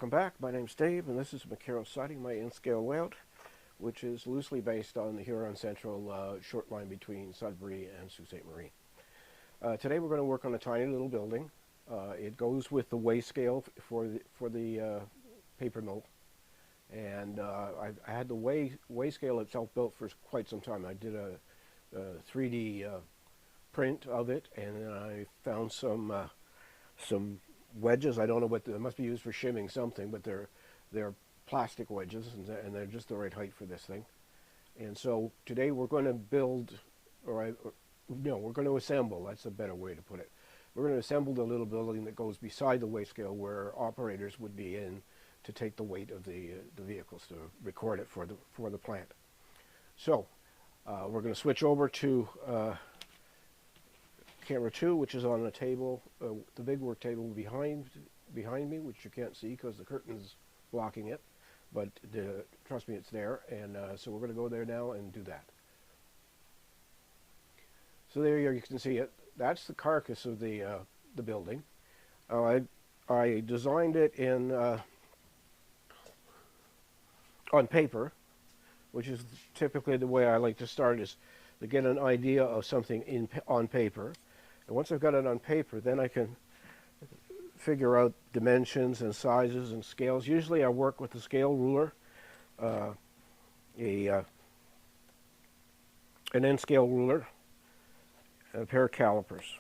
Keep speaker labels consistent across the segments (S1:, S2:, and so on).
S1: welcome back. My name's Dave, and this is Macaro Siding, my in-scale layout, which is loosely based on the Huron Central short line between Sudbury and Sault Ste. Marie. Today we're going to work on a tiny little building. It goes with the weigh scale for the paper mill, and I had the weigh scale itself built for quite some time. I did a 3D print of it, and then I found some wedges. I don't know what they must be used for shimming something, but they're plastic wedges, and they're just the right height for this thing. And so today we're going to build, we're going to assemble. That's a better way to put it. We're going to assemble the little building that goes beside the weigh scale, where operators would be in to take the weight of the vehicles to record it for the plant. So we're going to switch over to camera 2, which is on the table, the big work table behind me, which you can't see because the curtain's blocking it, but trust me, it's there. And so we're going to go there now and do that. So there you can see it. That's the carcass of the building. I designed it in on paper, which is typically the way I like to start, is to get an idea of something on paper. And once I've got it on paper, then I can figure out dimensions and sizes and scales. Usually I work with the scale ruler, an end scale ruler, and a pair of calipers.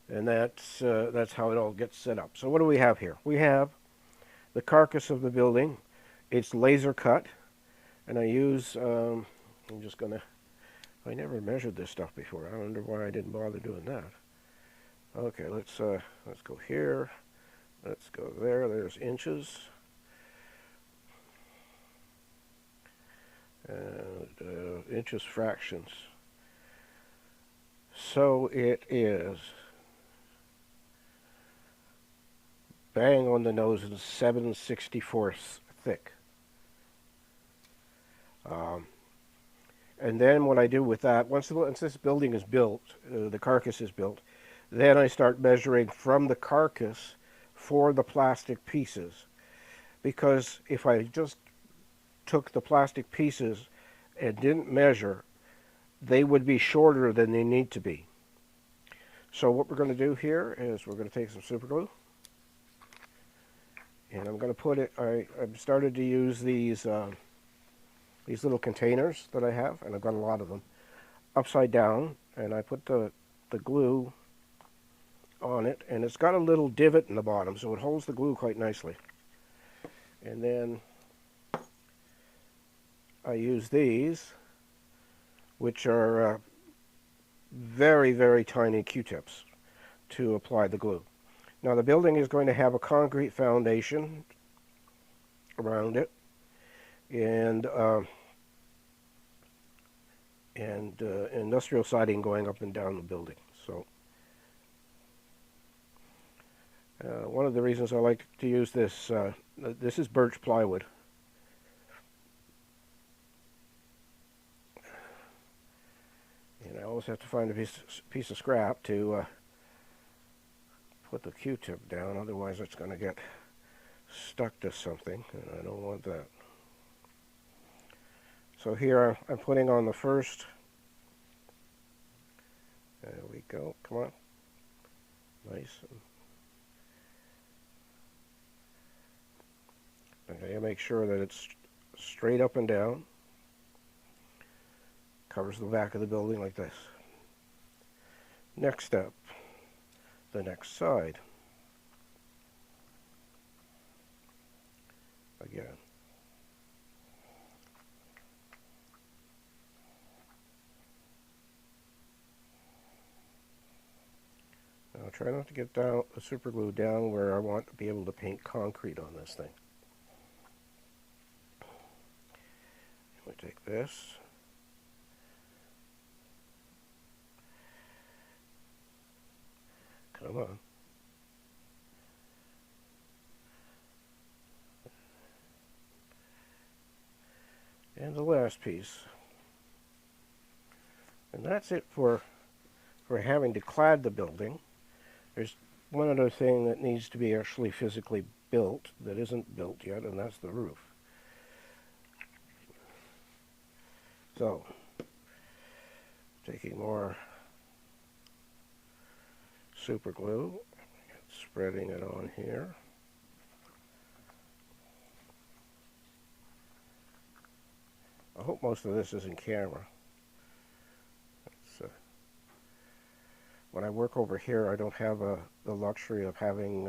S1: And that's how it all gets set up. So what do we have here? We have the carcass of the building. It's laser cut, and I use, I'm just going to, I never measured this stuff before. I wonder why I didn't bother doing that. Okay, let's go here. Let's go there. There's inches. And inches fractions. So it is bang on the nose and 7/64 thick. And then what I do with that, once this building is built, the carcass is built, then I start measuring from the carcass for the plastic pieces. Because if I just took the plastic pieces and didn't measure, they would be shorter than they need to be. So what we're going to do here is we're going to take some super glue, and I'm going to put it, I've started to use these little containers that I have, and I've got a lot of them, upside down, and I put the glue on it, and it's got a little divot in the bottom, so it holds the glue quite nicely. And then I use these, which are very, very tiny Q-tips, to apply the glue. Now the building is going to have a concrete foundation around it, and industrial siding going up and down the building. So one of the reasons I like to use this, this is birch plywood. And I always have to find a piece of scrap to put the Q-tip down, otherwise it's going to get stuck to something, and I don't want that. So here I'm putting on the first. There we go. Come on. Nice. Okay, make sure that it's straight up and down. Covers the back of the building like this. Next step, the next side. Again. Now try not to get the super glue down where I want to be able to paint concrete on this thing. We take this. Come on. And the last piece. And that's it for having to clad the building. There's one other thing that needs to be actually physically built that isn't built yet, and that's the roof. So, taking more super glue, spreading it on here. I hope most of this is in camera. When I work over here, I don't have the luxury of having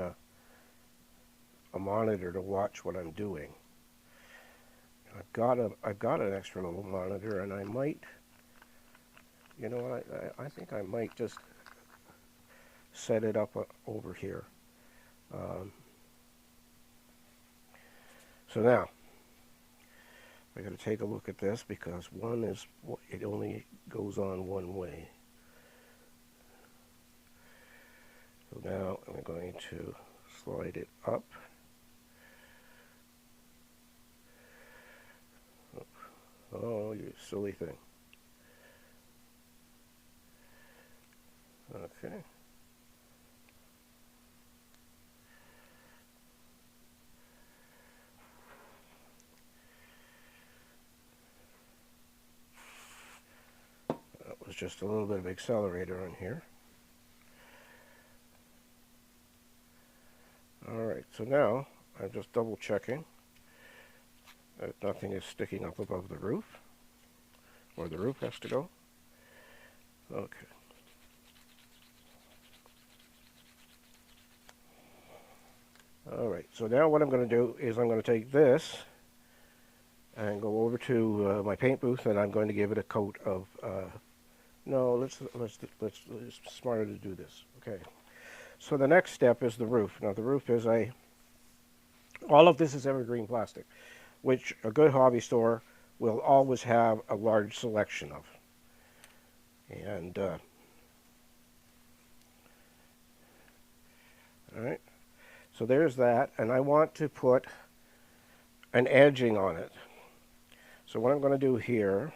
S1: a monitor to watch what I'm doing. I've got an extra little monitor, and I might, you know, I think I might just set it up over here. So now I got to take a look at this, because it only goes on one way. So now I'm going to slide it up. Oh, you silly thing. Okay. That was just a little bit of accelerator on here. Alright, so now I'm just double checking that nothing is sticking up above the roof, where the roof has to go. Okay. Alright, so now what I'm going to do is I'm going to take this and go over to my paint booth, and I'm going to give it a coat of, no, it's smarter to do this. Okay. So the next step is the roof. Now the roof is all of this is evergreen plastic, which a good hobby store will always have a large selection of. And, alright, so there's that, and I want to put an edging on it. So what I'm going to do here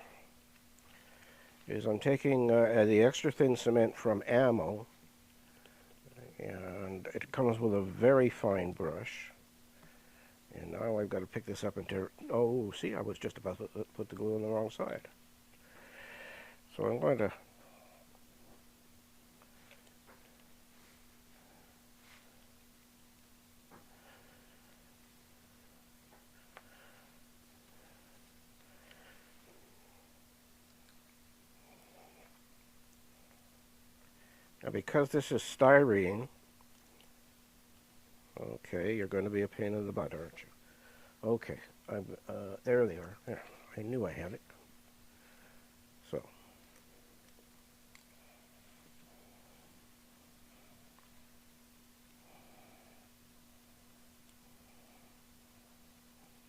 S1: is I'm taking the extra thin cement from Ammo, and it comes with a very fine brush. And now I've got to pick this up and tear. Oh, see, I was just about to put the glue on the wrong side. So I'm going to now, because this is styrene, okay, you're going to be a pain in the butt, aren't you? Okay, there they are. There, I knew I had it. So,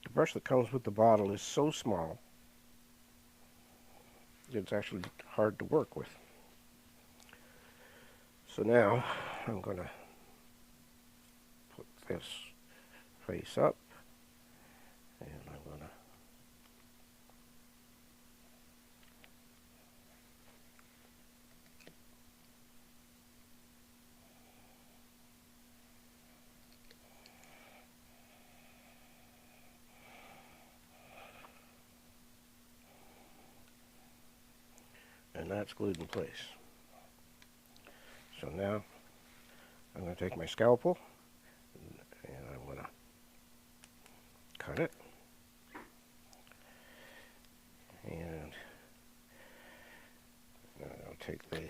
S1: the brush that comes with the bottle is so small, it's actually hard to work with. So now, I'm going to put this face up, and I'm going to and that's glued in place. So now I'm going to take my scalpel and I'm going to cut it. And I'll take the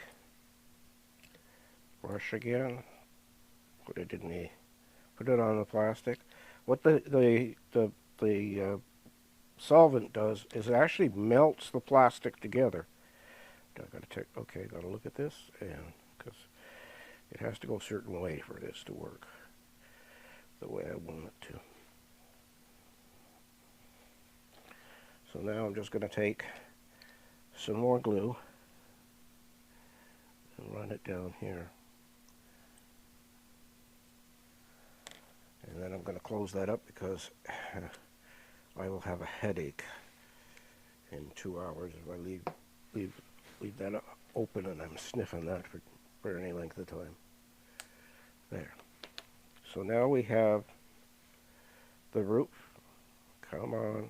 S1: brush again, put it on the plastic. What the solvent does is it actually melts the plastic together. Got to look at this, and because it has to go a certain way for this to work the way I want it to. So now I'm just going to take some more glue and run it down here. And then I'm going to close that up, because I will have a headache in 2 hours if I leave that open and I'm sniffing that for any length of time. There. So now we have the roof. Come on.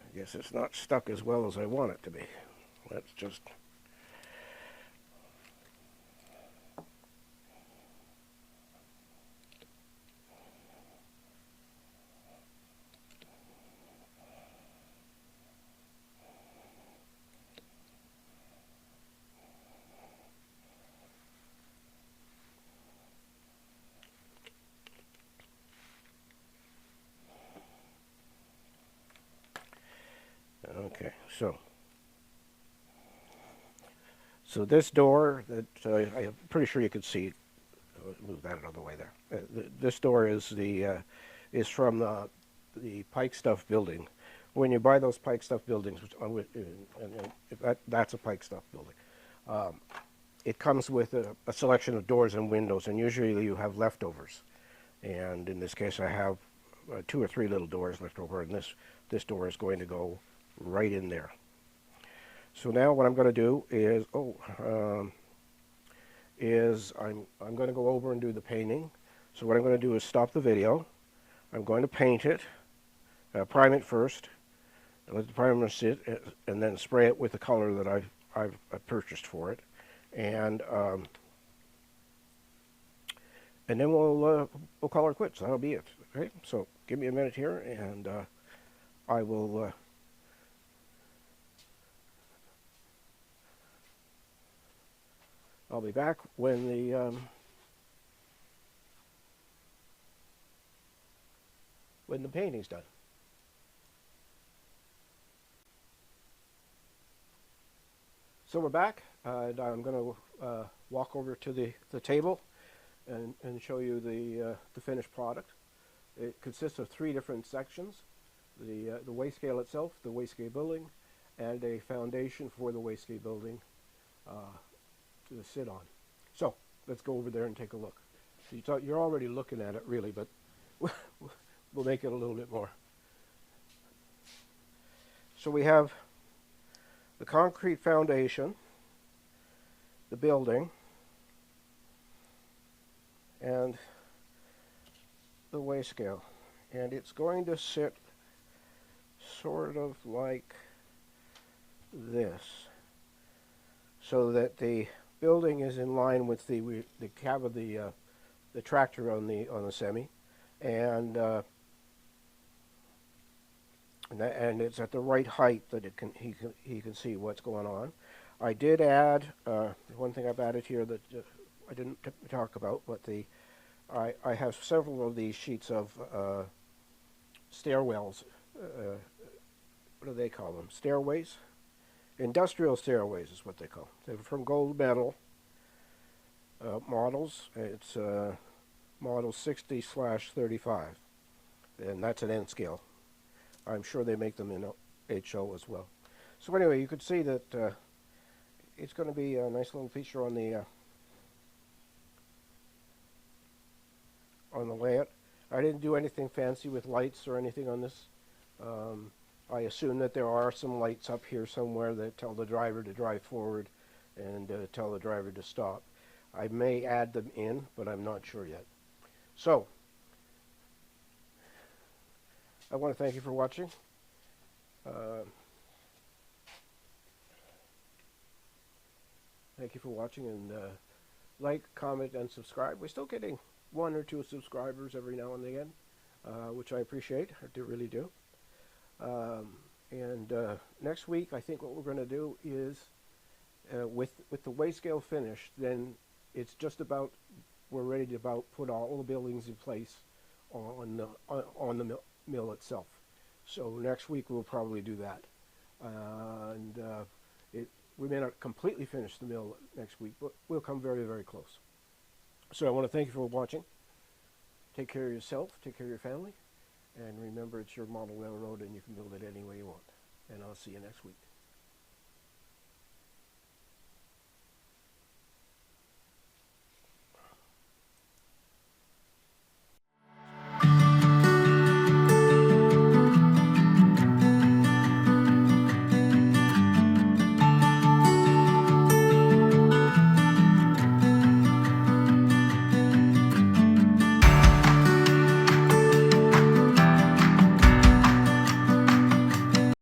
S1: I guess it's not stuck as well as I want it to be. Let's just... Okay, so this door that I'm pretty sure you could see, move that another way there. This door is from the Pike Stuff building. When you buy those Pike Stuff buildings, that's a Pike Stuff building. It comes with a selection of doors and windows, and usually you have leftovers. And in this case, I have 2 or 3 little doors left over, and this door is going to go right in there. So now what I'm going to do is, I'm going to go over and do the painting. So what I'm going to do is stop the video. I'm going to paint it, prime it first, let the primer sit, and then spray it with the color that I've purchased for it, and then we'll call it quits. That'll be it. Okay. So give me a minute here, and I will. I'll be back when the painting's done. So we're back, and I'm going to walk over to the table and show you the finished product. It consists of 3 different sections: the wastegate itself, the wastegate building, and a foundation for the wastegate building to sit on. So let's go over there and take a look. So you're already looking at it, really, but we'll make it a little bit more. So we have the concrete foundation, the building, and the wastegate. And it's going to sit sort of like this, so that the building is in line with the cab of the tractor on the semi, and it's at the right height that he can see what's going on. I did add one thing I've added here that I didn't talk about, but I have several of these sheets of stairwells. What do they call them? Stairways? Industrial stairways is what they call them. They're from gold metal models. It's model 60/35, and that's an N scale. I'm sure they make them in HO as well. So anyway, you could see that it's going to be a nice little feature on the layout. I didn't do anything fancy with lights or anything on this. I assume that there are some lights up here somewhere that tell the driver to drive forward and tell the driver to stop. I may add them in, but I'm not sure yet. So, I want to thank you for watching. Thank you for watching, and like, comment, and subscribe. We're still getting 1 or 2 subscribers every now and again, which I appreciate. I really do. Next week, I think what we're going to do is, with the wastegate finished, then it's just about, we're ready to put all the buildings in place on the mill itself. So next week we'll probably do that, we may not completely finish the mill next week, but we'll come very, very close. So I want to thank you for watching. Take care of yourself, take care of your family, and remember, it's your model railroad, and you can build it any way you want. And I'll see you next week.